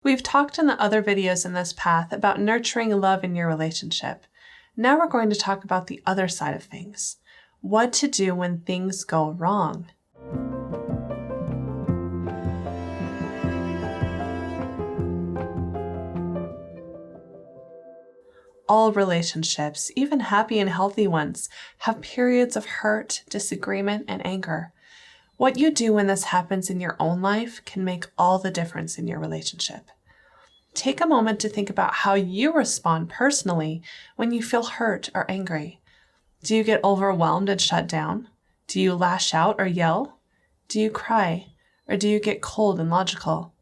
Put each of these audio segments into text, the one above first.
We've talked in the other videos in this path about nurturing love in your relationship. Now we're going to talk about the other side of things. What to do when things go wrong. All relationships, even happy and healthy ones, have periods of hurt, disagreement, and anger. What you do when this happens in your own life can make all the difference in your relationship. Take a moment to think about how you respond personally when you feel hurt or angry. Do you get overwhelmed and shut down? Do you lash out or yell? Do you cry? Or do you get cold and logical?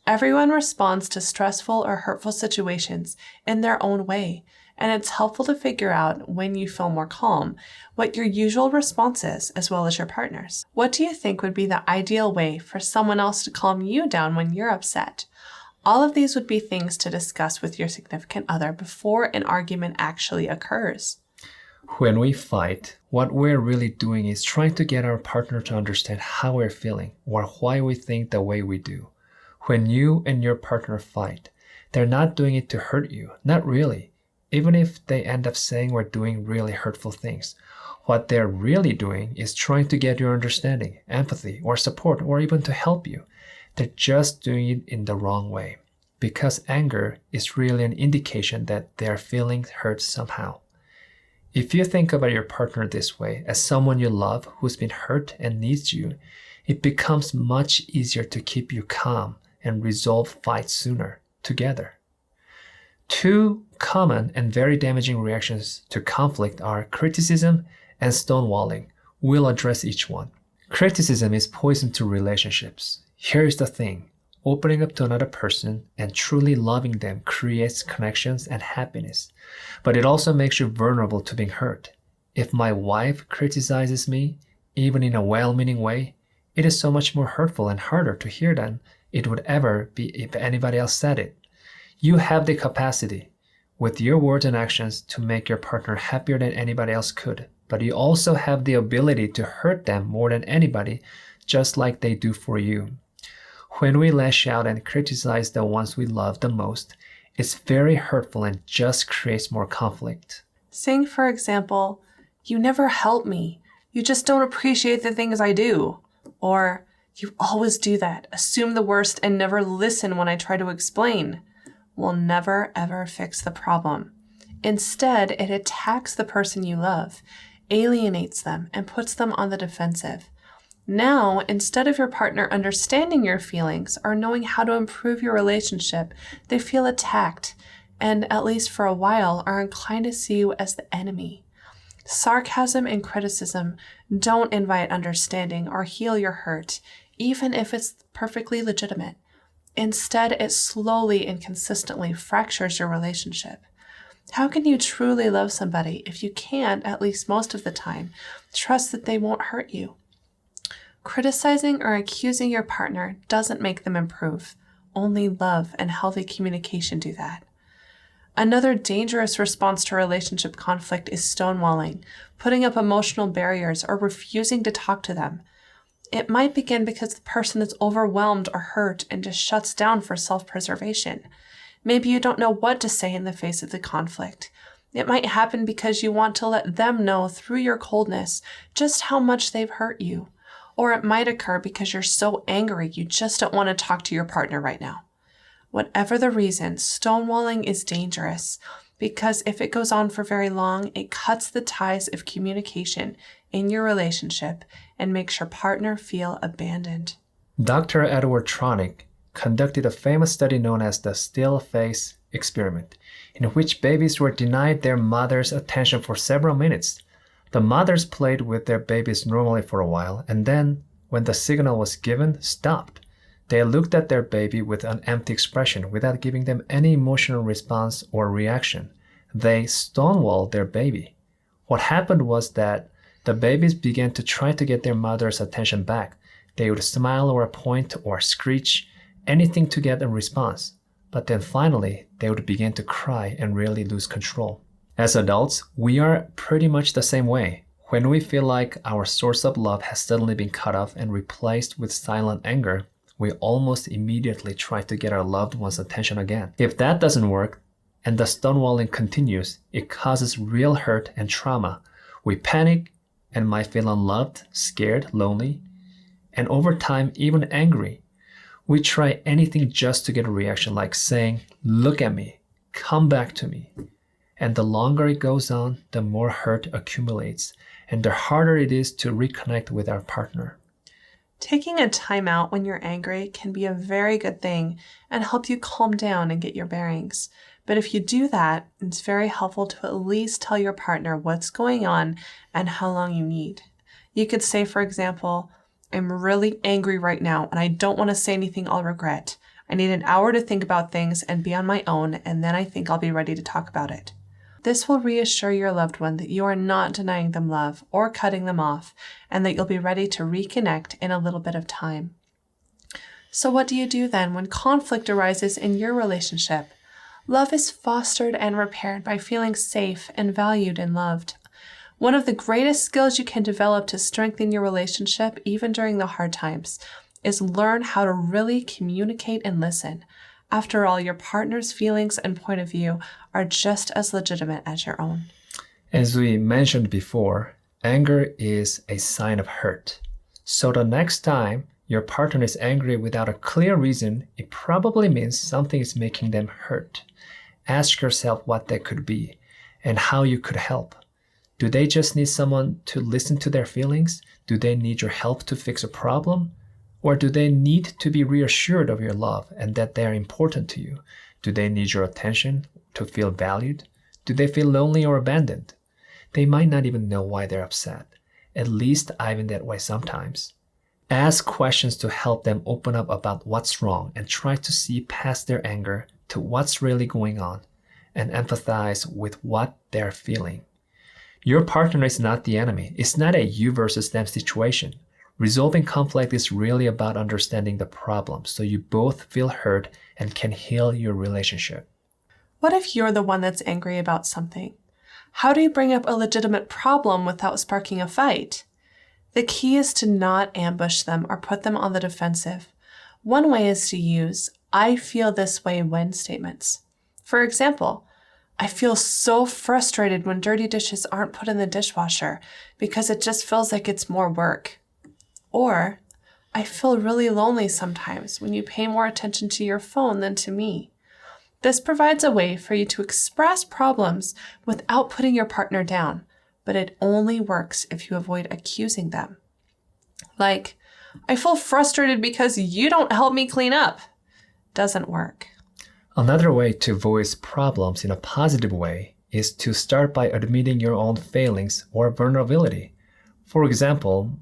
Everyone responds to stressful or hurtful situations in their own way, and it's helpful to figure out, when you feel more calm, what your usual response is, as well as your partner's. What do you think would be the ideal way for someone else to calm you down when you're upset? All of these would be things to discuss with your significant other before an argument actually occurs. When we fight, what we're really doing is trying to get our partner to understand how we're feeling or why we think the way we do. When you and your partner fight, they're not doing it to hurt you, not really, even if they end up saying we're doing really hurtful things. What they're really doing is trying to get your understanding, empathy, or support, or even to help you. They're just doing it in the wrong way, because anger is really an indication that they're feeling hurt somehow. If you think about your partner this way, as someone you love who's been hurt and needs you, it becomes much easier to keep you calm and resolve fights sooner together. Two common and very damaging reactions to conflict are criticism and stonewalling. We'll address each one. Criticism is poison to relationships. Here's the thing. Opening up to another person and truly loving them creates connections and happiness. But it also makes you vulnerable to being hurt. If my wife criticizes me, even in a well-meaning way, it is so much more hurtful and harder to hear than it would ever be if anybody else said it. You have the capacity, with your words and actions, to make your partner happier than anybody else could. But you also have the ability to hurt them more than anybody, just like they do for you. When we lash out and criticize the ones we love the most, it's very hurtful and just creates more conflict. Saying, for example, "You never help me. You just don't appreciate the things I do." Or, "You always do that, assume the worst, and never listen when I try to explain," will never ever fix the problem. Instead, it attacks the person you love, alienates them, and puts them on the defensive. Now, instead of your partner understanding your feelings or knowing how to improve your relationship, they feel attacked and, at least for a while, are inclined to see you as the enemy. Sarcasm and criticism don't invite understanding or heal your hurt, even if it's perfectly legitimate. Instead, it slowly and consistently fractures your relationship. How can you truly love somebody if you can't, at least most of the time, trust that they won't hurt you? Criticizing or accusing your partner doesn't make them improve. Only love and healthy communication do that. Another dangerous response to relationship conflict is stonewalling, putting up emotional barriers or refusing to talk to them. It might begin because the person is overwhelmed or hurt and just shuts down for self-preservation. Maybe you don't know what to say in the face of the conflict. It might happen because you want to let them know through your coldness just how much they've hurt you. Or it might occur because you're so angry you just don't want to talk to your partner right now. Whatever the reason, stonewalling is dangerous because if it goes on for very long, it cuts the ties of communication in your relationship and makes your partner feel abandoned. Dr. Edward Tronick conducted a famous study known as the still face experiment, in which babies were denied their mother's attention for several minutes. The mothers played with their babies normally for a while, and then, when the signal was given, stopped. They looked at their baby with an empty expression without giving them any emotional response or reaction. They stonewalled their baby. What happened was that the babies began to try to get their mother's attention back. They would smile or point or screech, anything to get a response. But then finally, they would begin to cry and really lose control. As adults, we are pretty much the same way. When we feel like our source of love has suddenly been cut off and replaced with silent anger, we almost immediately try to get our loved one's attention again. If that doesn't work, and the stonewalling continues, it causes real hurt and trauma. We panic and might feel unloved, scared, lonely, and over time, even angry. We try anything just to get a reaction, like saying, "Look at me, come back to me." And the longer it goes on, the more hurt accumulates, and the harder it is to reconnect with our partner. Taking a time out when you're angry can be a very good thing and help you calm down and get your bearings. But if you do that, it's very helpful to at least tell your partner what's going on and how long you need. You could say, for example, "I'm really angry right now and I don't want to say anything I'll regret. I need an hour to think about things and be on my own, and then I think I'll be ready to talk about it." This will reassure your loved one that you are not denying them love or cutting them off, and that you'll be ready to reconnect in a little bit of time. So what do you do then when conflict arises in your relationship? Love is fostered and repaired by feeling safe and valued and loved. One of the greatest skills you can develop to strengthen your relationship, even during the hard times, is learn how to really communicate and listen. After all, your partner's feelings and point of view are just as legitimate as your own. As we mentioned before, anger is a sign of hurt. So the next time your partner is angry without a clear reason, it probably means something is making them hurt. Ask yourself what that could be and how you could help. Do they just need someone to listen to their feelings? Do they need your help to fix a problem? Or do they need to be reassured of your love and that they are important to you? Do they need your attention to feel valued? Do they feel lonely or abandoned? They might not even know why they're upset. At least I've been that way sometimes. Ask questions to help them open up about what's wrong and try to see past their anger to what's really going on and empathize with what they're feeling. Your partner is not the enemy. It's not a you versus them situation. Resolving conflict is really about understanding the problem so you both feel heard and can heal your relationship. What if you're the one that's angry about something? How do you bring up a legitimate problem without sparking a fight? The key is to not ambush them or put them on the defensive. One way is to use "I feel this way when" statements. For example, "I feel so frustrated when dirty dishes aren't put in the dishwasher because it just feels like it's more work." Or, "I feel really lonely sometimes when you pay more attention to your phone than to me." This provides a way for you to express problems without putting your partner down, but it only works if you avoid accusing them. Like, "I feel frustrated because you don't help me clean up." Doesn't work. Another way to voice problems in a positive way is to start by admitting your own failings or vulnerability. For example,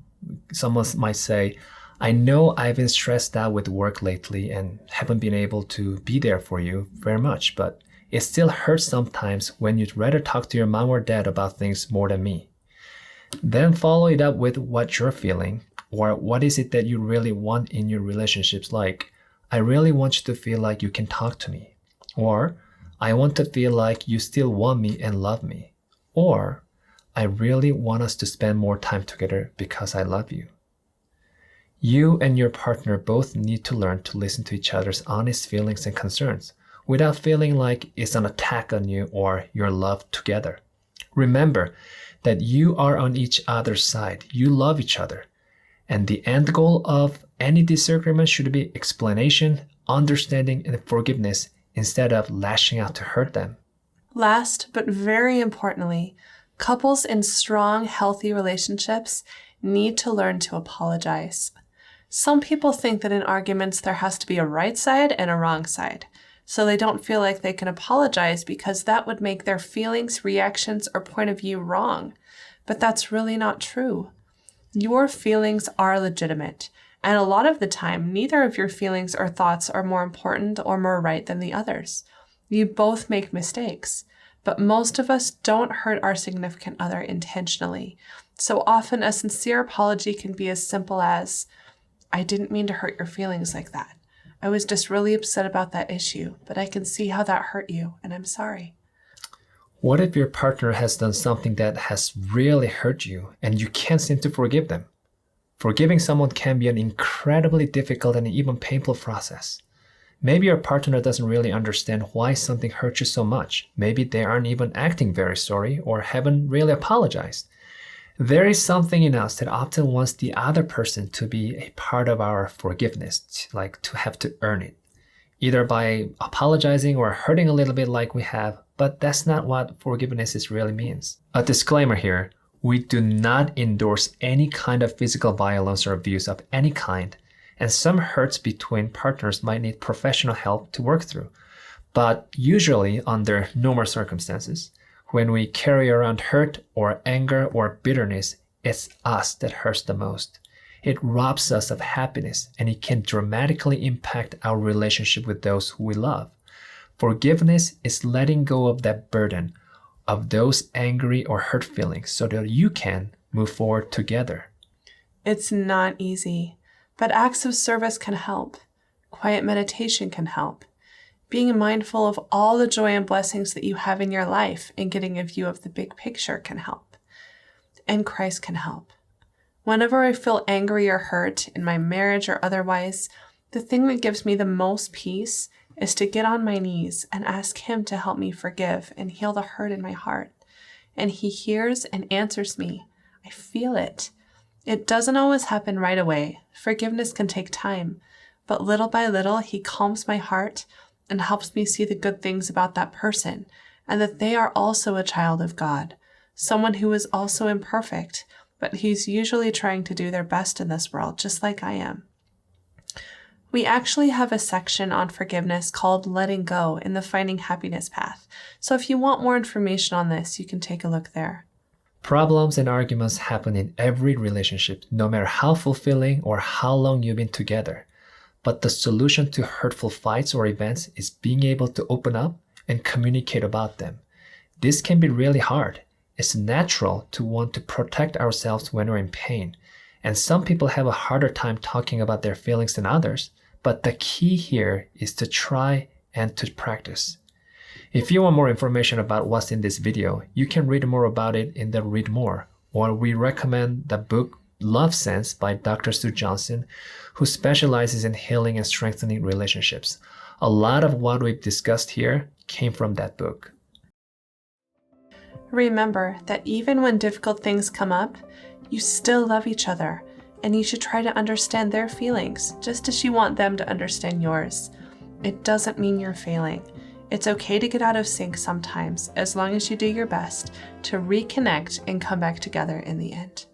someone might say, "I know I've been stressed out with work lately and haven't been able to be there for you very much, but it still hurts sometimes when you'd rather talk to your mom or dad about things more than me." Then follow it up with what you're feeling, or what is it that you really want in your relationships, like, "I really want you to feel like you can talk to me," or "I want to feel like you still want me and love me," or "I really want us to spend more time together because I love you." You and your partner both need to learn to listen to each other's honest feelings and concerns without feeling like it's an attack on you or your love together. Remember that you are on each other's side. You love each other. And the end goal of any disagreement should be explanation, understanding, and forgiveness instead of lashing out to hurt them. Last, but very importantly, couples in strong, healthy relationships need to learn to apologize. Some people think that in arguments there has to be a right side and a wrong side, so they don't feel like they can apologize because that would make their feelings, reactions, or point of view wrong. But that's really not true. Your feelings are legitimate, and a lot of the time, neither of your feelings or thoughts are more important or more right than the others. You both make mistakes, but most of us don't hurt our significant other intentionally. So often a sincere apology can be as simple as, "I didn't mean to hurt your feelings like that. I was just really upset about that issue, but I can see how that hurt you, and I'm sorry." What if your partner has done something that has really hurt you and you can't seem to forgive them? Forgiving someone can be an incredibly difficult and even painful process. Maybe your partner doesn't really understand why something hurt you so much. Maybe they aren't even acting very sorry or haven't really apologized. There is something in us that often wants the other person to be a part of our forgiveness, like to have to earn it, either by apologizing or hurting a little bit like we have, but that's not what forgiveness really means. A disclaimer here, we do not endorse any kind of physical violence or abuse of any kind, and some hurts between partners might need professional help to work through. But usually under normal circumstances, when we carry around hurt or anger or bitterness, it's us that hurts the most. It robs us of happiness, and it can dramatically impact our relationship with those who we love. Forgiveness is letting go of that burden, of those angry or hurt feelings, so that you can move forward together. It's not easy, but acts of service can help. Quiet meditation can help. Being mindful of all the joy and blessings that you have in your life and getting a view of the big picture can help. And Christ can help. Whenever I feel angry or hurt in my marriage or otherwise, the thing that gives me the most peace is to get on my knees and ask Him to help me forgive and heal the hurt in my heart. And He hears and answers me. I feel it. It doesn't always happen right away. Forgiveness can take time. But little by little, He calms my heart and helps me see the good things about that person, and that they are also a child of God, someone who is also imperfect, but who's usually trying to do their best in this world, just like I am. We actually have a section on forgiveness called Letting Go in the Finding Happiness Path, so if you want more information on this, you can take a look there. Problems and arguments happen in every relationship, no matter how fulfilling or how long you've been together. But the solution to hurtful fights or events is being able to open up and communicate about them. This can be really hard. It's natural to want to protect ourselves when we're in pain. And some people have a harder time talking about their feelings than others. But the key here is to try and to practice. If you want more information about what's in this video, you can read more about it in the Read More, or we recommend the book Love Sense by Dr. Sue Johnson, who specializes in healing and strengthening relationships. A lot of what we've discussed here came from that book. Remember that even when difficult things come up, you still love each other, and you should try to understand their feelings, just as you want them to understand yours. It doesn't mean you're failing. It's okay to get out of sync sometimes, as long as you do your best to reconnect and come back together in the end.